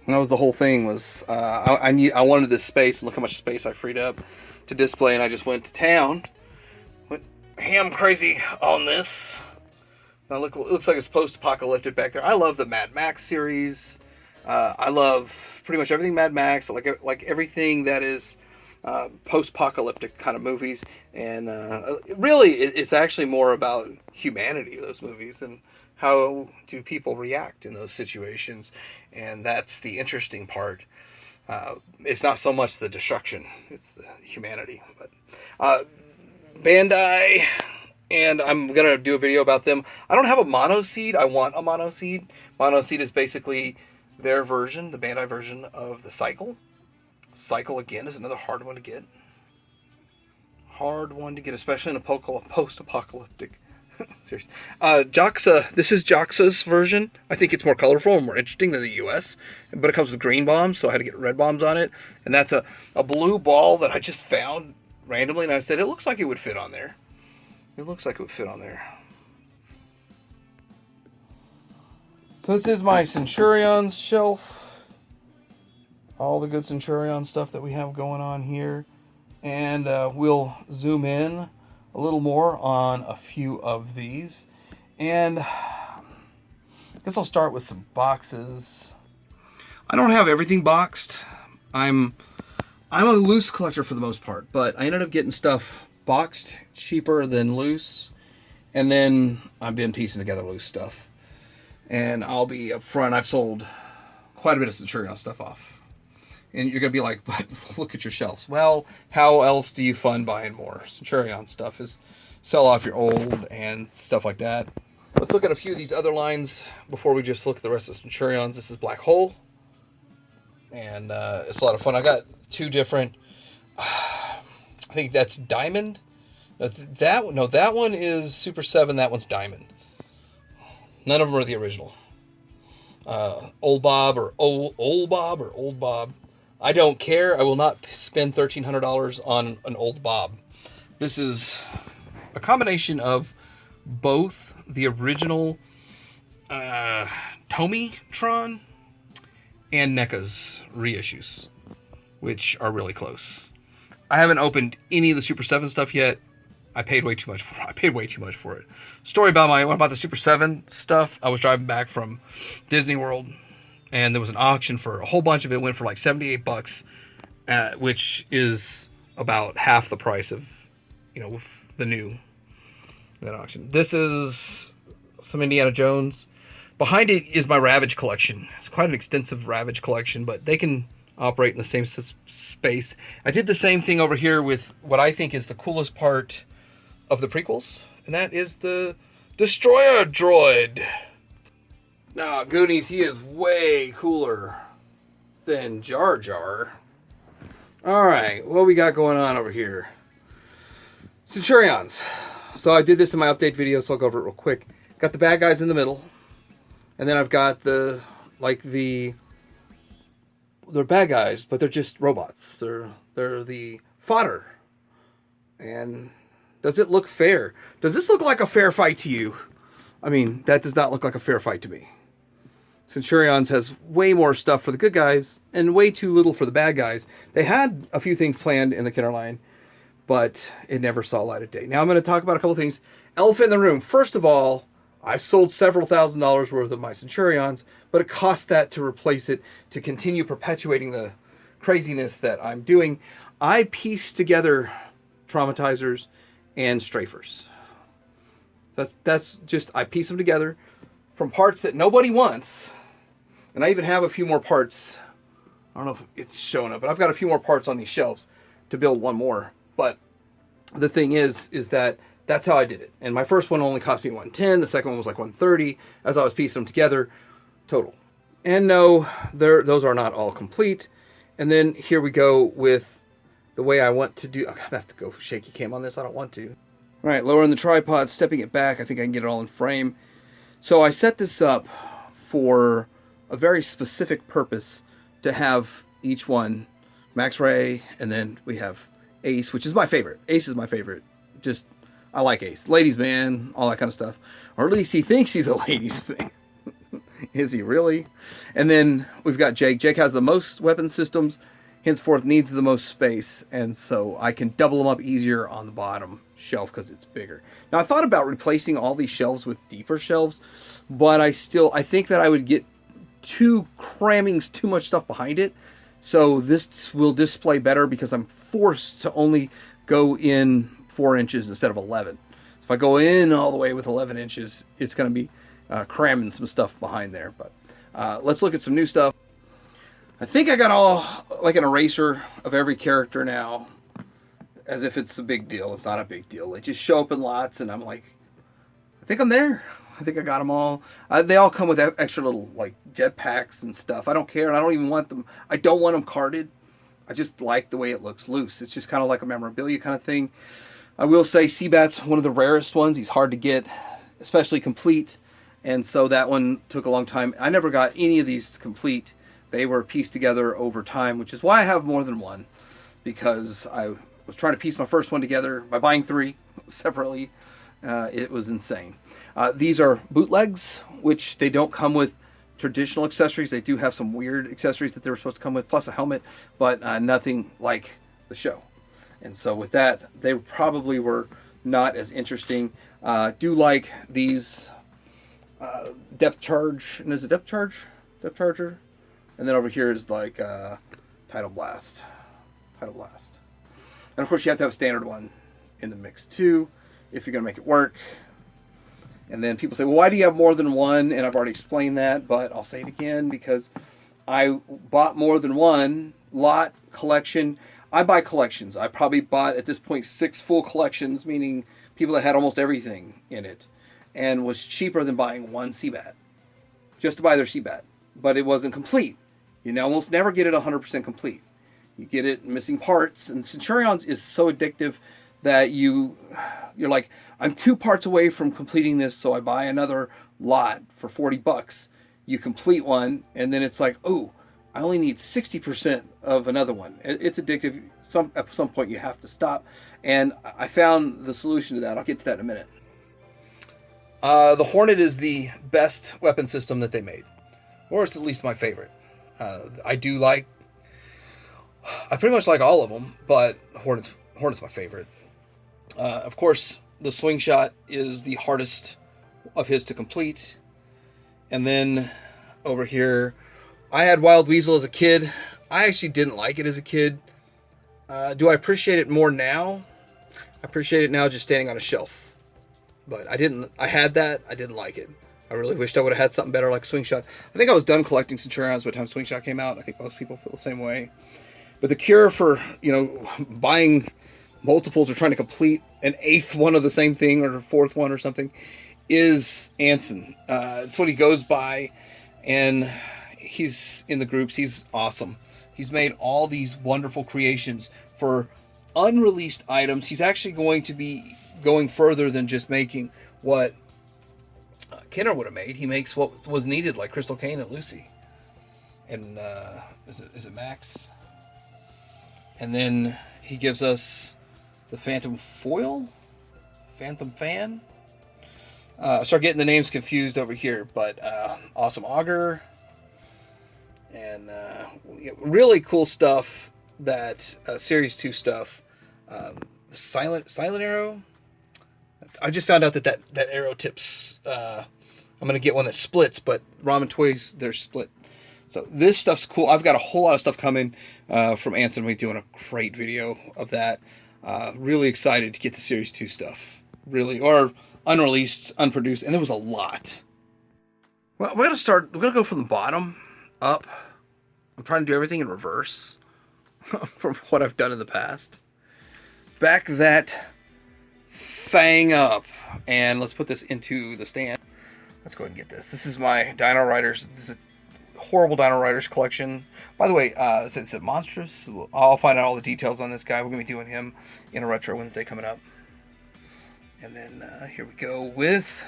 And that was the whole thing. Was I wanted this space, and look how much space I freed up to display. And I just went to town, went ham crazy on this. Now it looks like it's post-apocalyptic back there. I love the M.A.S.K series. I love pretty much everything M.A.S.K. Like everything that is post-apocalyptic kind of movies. And really, it's actually more about humanity, those movies, and how do people react in those situations. And that's the interesting part. It's not so much the destruction, it's the humanity. But Bandai, and I'm going to do a video about them. I don't have a mono seed. I want a mono seed. Mono seed is basically their version, the Bandai version of the Cycle. Cycle, again, is another hard one to get. Hard one to get, especially in a post-apocalyptic series. Joxa, this is Joxa's version. I think it's more colorful and more interesting than the US, but it comes with green bombs, so I had to get red bombs on it. And that's a blue ball that I just found randomly, and I said, it looks like it would fit on there. It looks like it would fit on there. So this is my Centurions shelf. All the good Centurion stuff that we have going on here. And we'll zoom in a little more on a few of these. And I guess I'll start with some boxes. I don't have everything boxed. I'm a loose collector for the most part, but I ended up getting stuff boxed cheaper than loose. And then I've been piecing together loose stuff. And I'll be up front, I've sold quite a bit of Centurion stuff off. And you're going to be like, but look at your shelves. Well, how else do you fund buying more? Centurion stuff is sell off your old and stuff like that. Let's look at a few of these other lines before we just look at the rest of the Centurions. This is Black Hole, and it's a lot of fun. I got two different. I think that's Diamond. That one is Super 7. That one's Diamond. None of them are the original. Old Bob or Old Bob. I don't care. I will not spend $1,300 on an Old Bob. This is a combination of both the original Tomy-tron and NECA's reissues, which are really close. I haven't opened any of the Super 7 stuff yet. I paid way too much for it. Story about the Super 7 stuff. I was driving back from Disney World, and there was an auction for a whole bunch of it. It went for like $78, which is about half the price of, with the new that auction. This is some Indiana Jones. Behind it is my Ravage collection. It's quite an extensive Ravage collection, but they can operate in the same space. I did the same thing over here with what I think is the coolest part of the prequels, and that is the Destroyer Droid. Now, Goonies, he is way cooler than Jar Jar. Alright, what we got going on over here? Centurions. So I did this in my update video, so I'll go over it real quick. Got the bad guys in the middle, and then I've got they're bad guys, but they're just robots. They're the fodder. And does it look fair? Does this look like a fair fight to you? I mean, that does not look like a fair fight to me. Centurions has way more stuff for the good guys and way too little for the bad guys. They had a few things planned in the Kenner line, but it never saw light of day. Now I'm going to talk about a couple things. Elephant in the room. First of all, I sold several $1,000s worth of my Centurions, but it cost that to replace it, to continue perpetuating the craziness that I'm doing. I pieced together traumatizers and strafers. That's just, I piece them together from parts that nobody wants. And I even have a few more parts. I don't know if it's showing up, but I've got a few more parts on these shelves to build one more. But the thing is that that's how I did it. And my first one only cost me $110. The second one was like $130 as I was piecing them together total. And no, those are not all complete. And then here we go with the way I want to do. I'm gonna have to go shaky cam on this. I don't want to. All right, lowering the tripod, stepping it back. I think I can get it all in frame. So I set this up for a very specific purpose, to have each one Max Ray, and then we have Ace, which is my favorite. Ace is my favorite. Just, I like Ace. Ladies man, all that kind of stuff. Or at least he thinks he's a ladies man. Is he really? And then we've got Jake. Jake has the most weapon systems, henceforth needs the most space, and so I can double them up easier on the bottom shelf because it's bigger. Now I thought about replacing all these shelves with deeper shelves, but I think that I would get cramming too much stuff behind it. So this will display better because I'm forced to only go in 4 inches instead of 11. If I go in all the way with 11 inches, it's going to be cramming some stuff behind there. But let's look at some new stuff. I think I got all like an eraser of every character now, as if it's a big deal. It's not a big deal. They just show up in lots, and I'm like, I think I'm there. I think I got them all. They all come with extra little like jetpacks and stuff. I don't care, and I don't even want them. I don't want them carded. I just like the way it looks loose. It's just kind of like a memorabilia kind of thing. I will say Seabat's one of the rarest ones. He's hard to get, especially complete, and so that one took a long time. I never got any of these complete. They were pieced together over time, which is why I have more than one, because I was trying to piece my first one together by buying 3 separately. It was insane. These are bootlegs, which they don't come with traditional accessories. They do have some weird accessories that they were supposed to come with, plus a helmet, but nothing like the show. And so with that, they probably were not as interesting. Do like these depth charge, and there's a depth charger, and then over here is like Tidal Blast. And of course you have to have a standard one in the mix too, if you're going to make it work. And then people say, well, why do you have more than one? And I've already explained that, but I'll say it again because I bought more than one lot collection. I buy collections. I probably bought at this point 6 full collections, meaning people that had almost everything in it, and was cheaper than buying one Seabat, just to buy their Seabat. But it wasn't complete. You almost never get it 100% complete. You get it missing parts, and Centurions is so addictive that you're like, I'm 2 parts away from completing this, so I buy another lot for $40. You complete one, and then it's like, oh, I only need 60% of another one. It's addictive. At some point you have to stop, and I found the solution to that. I'll get to that in a minute. The Hornet is the best weapon system that they made, or it's at least my favorite. I pretty much like all of them, but Hornet's my favorite. Of course, the swing shot is the hardest of his to complete. And then over here, I had Wild Weasel as a kid. I actually didn't like it as a kid. Do I appreciate it more now? I appreciate it now just standing on a shelf. But I had that. I didn't like it. I really wished I would have had something better like Swing Shot. I think I was done collecting Centurions by the time Swing Shot came out. I think most people feel the same way. But the cure for, buying multiples or trying to complete an 8th one of the same thing or a 4th one or something is Anson. It's what he goes by, and he's in the groups. He's awesome. He's made all these wonderful creations for unreleased items. He's actually going to be going further than just making what Kenner would have made. He makes what was needed, like Crystal Kane and Lucy. And is it Max? And then he gives us the Phantom Foil? Phantom Fan? I start getting the names confused over here, but Awesome Augur. And really cool stuff that Series 2 stuff. Silent Arrow. I just found out that arrow tips. I'm going to get one that splits, but Ramen Toys, they're split. So this stuff's cool. I've got a whole lot of stuff coming from Anson. We're doing a great video of that. Really excited to get the Series 2 stuff. Really, or unreleased, unproduced, and there was a lot. Well, we're going to go from the bottom up. I'm trying to do everything in reverse from what I've done in the past. Back that thing up, and let's put this into the stand. Let's go ahead and get this. This is my Dino Riders. This is a horrible Dino Riders collection. By the way, is it monstrous? I'll find out all the details on this guy. We're going to be doing him in a Retro Wednesday coming up. And then here we go with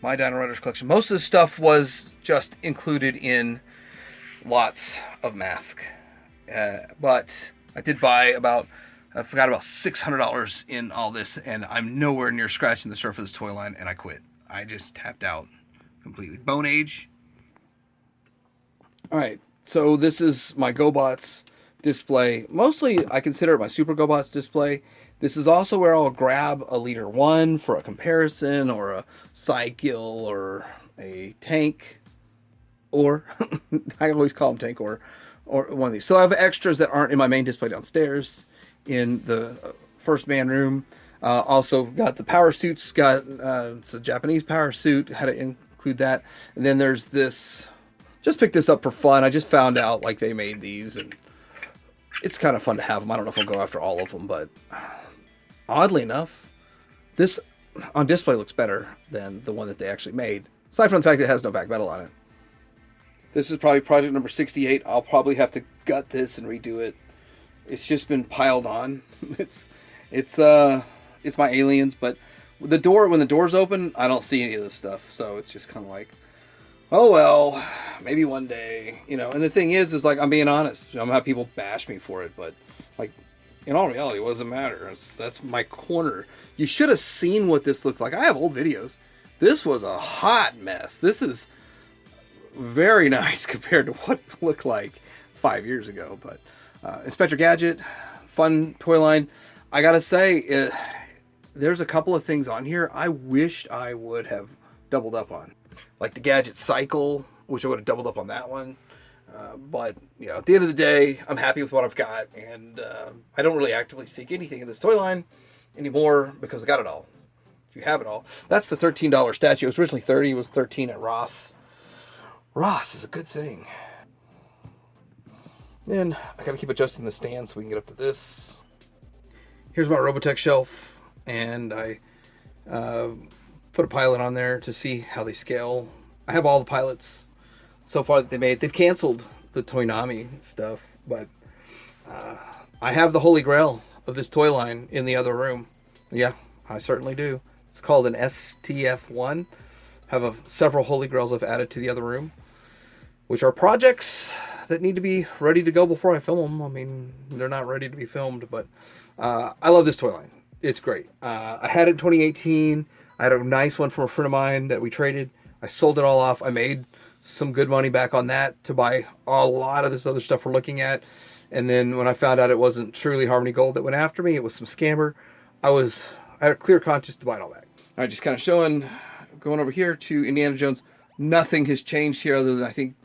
my Dino Riders collection. Most of the stuff was just included in lots of M.A.S.K. But I did buy I forgot about $600 in all this, and I'm nowhere near scratching the surface of this toy line, and I quit. I just tapped out completely. Bone Age. Alright, so this is my Gobots display. Mostly, I consider it my Super Gobots display. This is also where I'll grab a Leader 1 for a comparison, or a Cykill, or a Tank, or, I always call them Tank, or one of these. So I have extras that aren't in my main display downstairs in the first man room. Also got the power suits, it's a Japanese power suit, had to include that. And then there's this, just picked this up for fun. I just found out like they made these, and it's kind of fun to have them. I don't know if I'll go after all of them, but oddly enough, this on display looks better than the one that they actually made. Aside from the fact that it has no back metal on it. This is probably project number 68. I'll probably have to gut this and redo it. It's just been piled on. It's my aliens, but when the door's open, I don't see any of this stuff. So it's just kind of like, oh well, maybe one day, And the thing is like, I'm being honest. I'm gonna have people bash me for it, but like, in all reality, what does it matter? That's my corner. You should have seen what this looked like. I have old videos. This was a hot mess. This is very nice compared to what it looked like 5 years ago. But Inspector Gadget, fun toy line. I gotta say, there's a couple of things on here I wished I would have doubled up on. Like the Gadget Cycle, which I would have doubled up on that one. But, at the end of the day, I'm happy with what I've got. And I don't really actively seek anything in this toy line anymore because I got it all. If you have it all. That's the $13 statue. It was originally $30. It was $13 at Ross. Ross is a good thing. And I gotta keep adjusting the stand so we can get up to this. Here's my Robotech shelf. and I put a pilot on there to see how they scale. I have all the pilots so far that they made. They've canceled the Toynami stuff, but I have the holy grail of this toy line in the other room. Yeah, I certainly do. It's called an STF-1. Have several holy grails I've added to the other room, which are projects that need to be ready to go before I film them. I mean, they're not ready to be filmed, but I love this toy line. It's great. I had it in 2018. I had a nice one from a friend of mine that we traded. I sold it all off. I made some good money back on that to buy a lot of this other stuff we're looking at. And then when I found out it wasn't truly Harmony Gold that went after me, it was some scammer, I had a clear conscience to buy it all back. All right, just kind of going over here to Indiana Jones. Nothing has changed here other than I think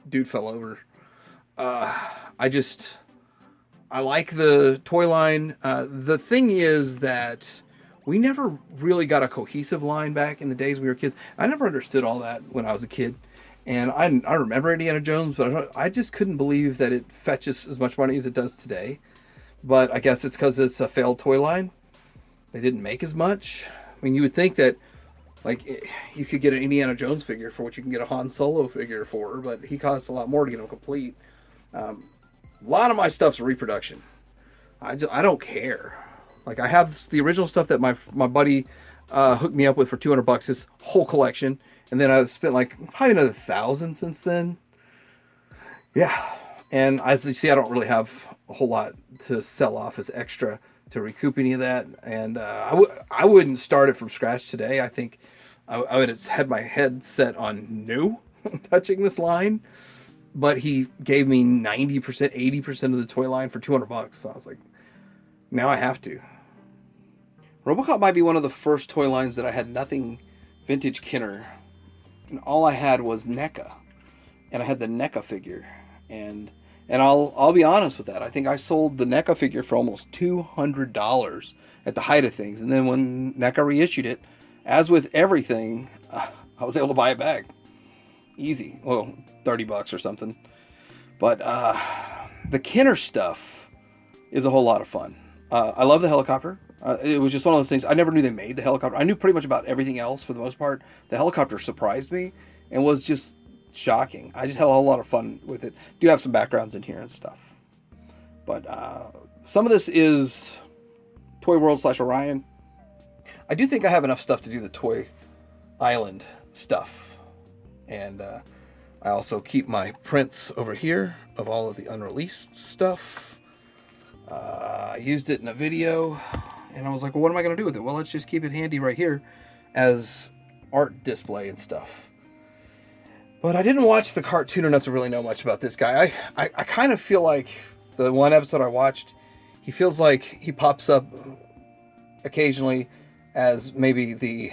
dude fell over. I like the toy line. The thing is that we never really got a cohesive line back in the days we were kids. I never understood all that when I was a kid. And I remember Indiana Jones, but I just couldn't believe that it fetches as much money as it does today. But I guess it's because it's a failed toy line. They didn't make as much. I mean, you would think that like you could get an Indiana Jones figure for what you can get a Han Solo figure for, but he costs a lot more to get them complete. A lot of my stuff's reproduction. I don't care. Like I have the original stuff that my buddy hooked me up with for $200, his whole collection. And then I've spent like probably another $1,000 since then. Yeah. And as you see, I don't really have a whole lot to sell off as extra to recoup any of that. And I wouldn't start it from scratch today. I think I would have had my head set on no touching this line. But he gave me 90%, 80% of the toy line for $200. So I was like, now I have to. RoboCop might be one of the first toy lines that I had nothing vintage Kenner. And all I had was NECA, and I had the NECA figure, and I'll be honest with that. I think I sold the NECA figure for almost $200 at the height of things, and then when NECA reissued it, as with everything, I was able to buy it back, easy. Well, $30 or something. But the Kenner stuff is a whole lot of fun. I love the helicopter. It was just one of those things. I never knew they made the helicopter. I knew pretty much about everything else for the most part. The helicopter surprised me and was just shocking. I just had a whole lot of fun with it. Do have some backgrounds in here and stuff. But some of this is Toy World / Orion. I do think I have enough stuff to do the Toy Island stuff. And I also keep my prints over here of all of the unreleased stuff. I used it in a video. And I was like, well, what am I going to do with it? Well, let's just keep it handy right here as art display and stuff. But I didn't watch the cartoon enough to really know much about this guy. I kind of feel like the one episode I watched, he feels like he pops up occasionally as maybe the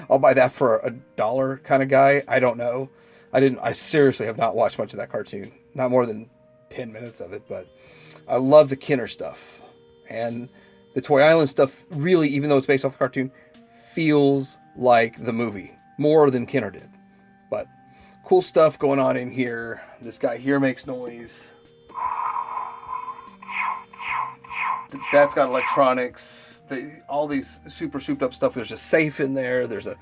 I'll buy that for $1 kind of guy. I don't know. I seriously have not watched much of that cartoon. Not more than 10 minutes of it, but I love the Kenner stuff. And the Toy Island stuff really, even though it's based off the cartoon, feels like the movie. More than Kenner did. But cool stuff going on in here. This guy here makes noise. That's got electronics. All these super souped up stuff. There's a safe in there. There's a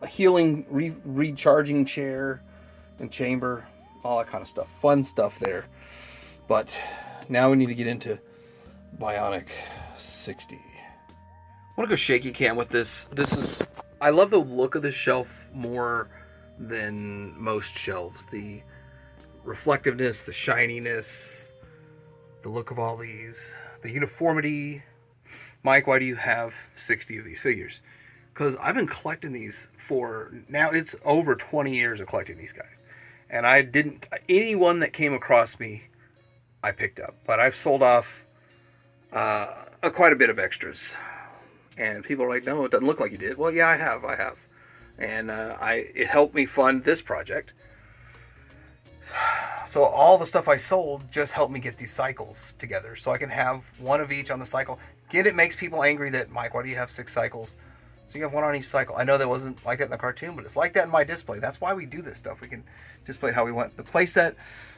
healing, recharging chair and chamber. All that kind of stuff. Fun stuff there. But now we need to get into Bionic 60. I want to go shaky cam with this. I love the look of this shelf more than most shelves. The reflectiveness, the shininess, the look of all these, the uniformity. Mike, why do you have 60 of these figures? Because I've been collecting these for, now it's over 20 years of collecting these guys. And anyone that came across me, I picked up. But I've sold off quite a bit of extras, and people are like, no, it doesn't look like you did. Well, yeah, I have, and it helped me fund this project. So all the stuff I sold just helped me get these cycles together, so I can have one of each on the cycle. It makes people angry that, Mike, why do you have 6 cycles? So you have one on each cycle. I know that wasn't like that in the cartoon, but it's like that in my display. That's why we do this stuff. We can display it how we want. The playset,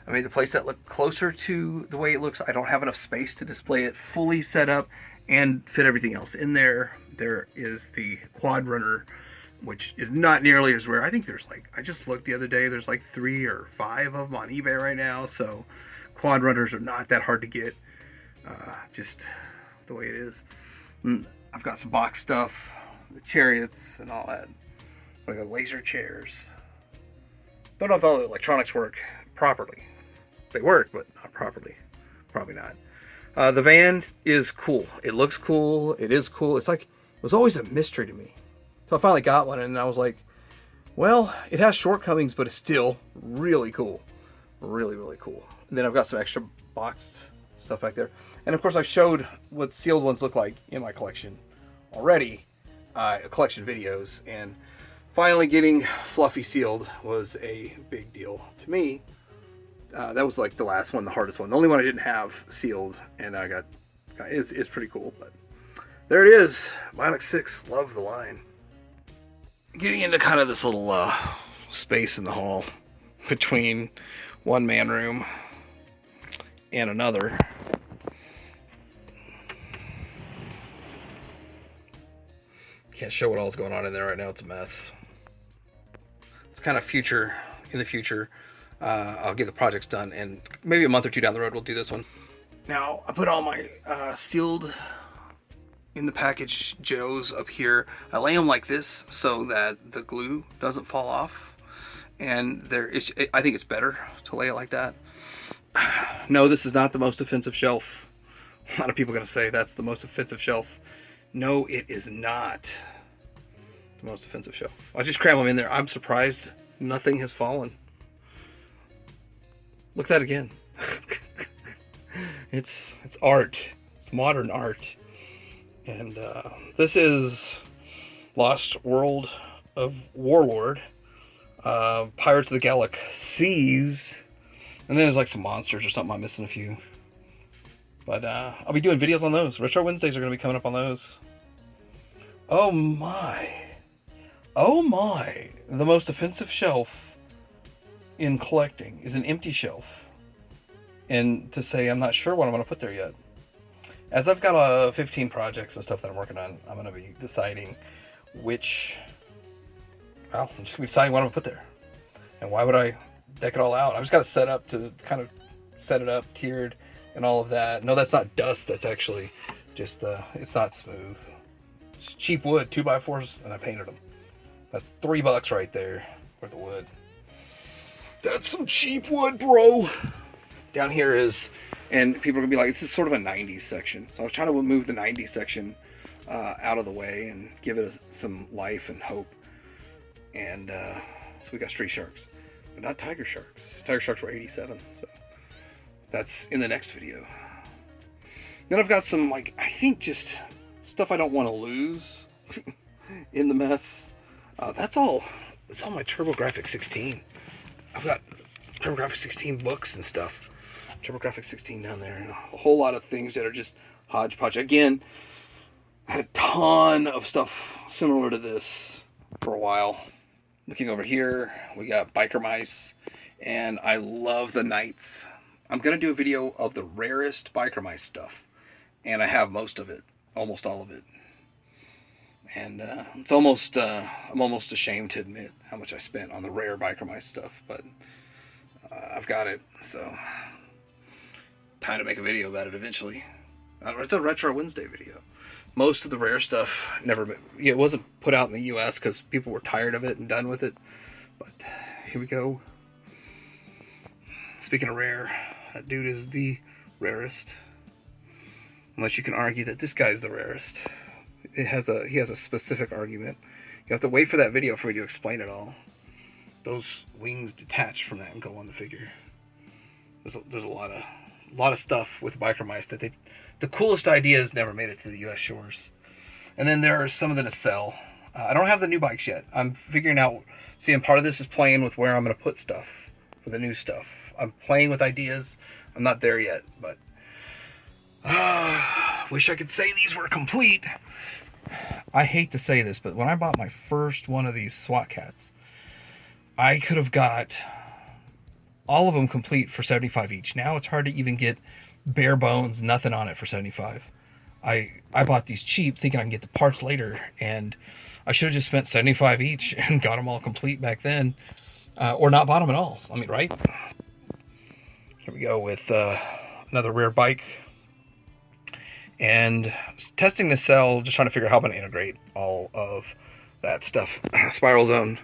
I made the playset look closer to the way it looks. I don't have enough space to display it fully set up and fit everything else in there. There is the quad runner, which is not nearly as rare. I think there's like, I just looked the other day, there's like 3 or 5 of them on eBay right now. So quad runners are not that hard to get, just the way it is. And I've got some box stuff, the chariots and all that. I got laser chairs. Don't know if all the electronics work properly. They work, but not properly. Probably not. The van is cool. It looks cool. It is cool. It's like, it was always a mystery to me. So I finally got one and I was like, well, it has shortcomings, but it's still really cool. Really, really cool. And then I've got some extra boxed stuff back there. And of course I've showed what sealed ones look like in my collection already. Collection videos. And finally getting Fluffy sealed was a big deal to me. That was like the last one, the hardest one. The only one I didn't have sealed and I got is pretty cool. But there it is. Bionic 6. Love the line. Getting into kind of this little space in the hall between one man room and another. Can't show what all's going on in there right now. It's a mess. It's kind of future, in the future. I'll get the projects done and maybe a month or 2 down the road we'll do this one. Now I put all my sealed in the package Joes up here. I lay them like this so that the glue doesn't fall off, and I think it's better to lay it like that. No, this is not the most offensive shelf. A lot of people are going to say that's the most offensive shelf. No, it is not the most offensive shelf. I just cram them in there. I'm surprised nothing has fallen. Look at that again. It's art. It's modern art. And this is Lost World of Warlord, Pirates of the Galaxies, and then there's like some monsters or something. I'm missing a few. But I'll be doing videos on those. Retro Wednesdays are going to be coming up on those. Oh my. Oh my. The most offensive shelf in collecting is an empty shelf. And to say I'm not sure what I'm going to put there yet. As I've got 15 projects and stuff that I'm working on, I'm going to be deciding which... Well, I'm just going to be deciding what I'm going to put there. And why would I deck it all out? I've just got to set up to kind of set it up, tiered, and all of that. No, that's not dust. That's actually just, it's not smooth. It's cheap wood, 2x4s, and I painted them. That's $3 right there for the wood. That's some cheap wood, bro. Down here is... And people are going to be like, this is sort of a 90s section. So I was trying to move the 90s section out of the way and give it some life and hope. And so we got street sharks. But not tiger sharks. Tiger sharks were 87. So that's in the next video. Then I've got some, like, I think just stuff I don't want to lose in the mess. That's all my TurboGrafx 16. I've got TurboGrafx 16 books and stuff. TurboGrafx 16 down there, and a whole lot of things that are just hodgepodge. Again, I had a ton of stuff similar to this for a while. Looking over here, we got biker mice, and I love the knights. I'm going to do a video of the rarest biker mice stuff, and I have most of it, almost all of it. And it's almost, I'm almost ashamed to admit how much I spent on the rare biker mice stuff, but I've got it, so... Time to make a video about it eventually. It's a Retro Wednesday video. Most of the rare stuff it wasn't put out in the US because people were tired of it and done with it. But here we go. Speaking of rare, that dude is the rarest. Unless you can argue that this guy's the rarest. He has a specific argument. You have to wait for that video for me to explain it all. Those wings detach from that and go on the figure. There's a lot of stuff with biker mice that the coolest ideas never made it to the US shores. And then there are some of them to sell. I don't have the new bikes yet. I'm figuring out, and part of this is playing with where I'm going to put stuff for the new stuff. I'm playing with ideas. I'm not there yet, but wish I could say these were complete. I hate to say this, but when I bought my first one of these SWAT cats, I could have got all of them complete for 75 each. Now it's hard to even get bare bones, nothing on it for 75. I bought these cheap thinking I can get the parts later, and I should have just spent 75 each and got them all complete back then, or not bought them at all. I mean, right? Here we go with another rear bike. And testing the cell, just trying to figure out how I'm going to integrate all of that stuff. Spiral Zone.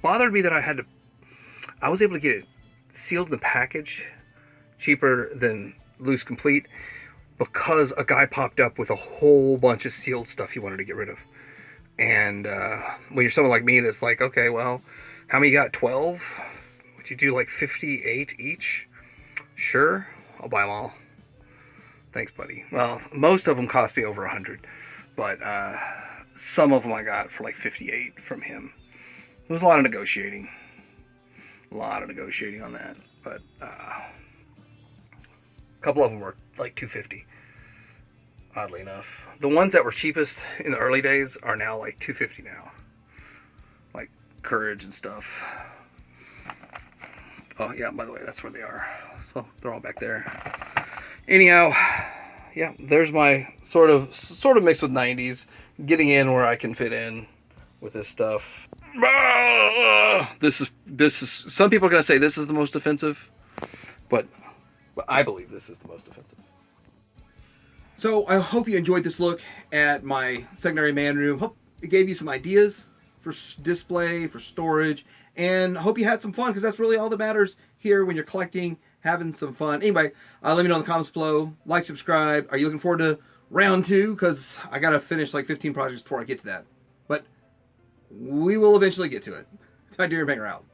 Bothered me that I was able to get it sealed in the package cheaper than loose complete, because a guy popped up with a whole bunch of sealed stuff he wanted to get rid of. And when you're someone like me that's like, okay, well, how many you got? 12? Would you do like 58 each? Sure, I'll buy them all. Thanks, buddy. Well, most of them cost me over 100, but some of them I got for like 58 from him. There was a lot of negotiating. A lot of negotiating on that, but a couple of them were like 250. Oddly enough, the ones that were cheapest in the early days are now like 250 now, like Courage and stuff. Oh yeah, by the way, that's where they are. So they're all back there. Anyhow, yeah, there's my sort of mixed with 90s, getting in where I can fit in with this stuff. This is some people are gonna say this is the most offensive, but I believe this is the most offensive. So I hope you enjoyed this look at my secondary man room. Hope it gave you some ideas for display, for storage, and hope you had some fun, because that's really all that matters here when you're collecting, having some fun. Anyway, let me know in the comments below. Like, subscribe. Are you looking forward to round 2? Because I got to finish like 15 projects before I get to that. But we will eventually get to it. Tide Deer Painter out.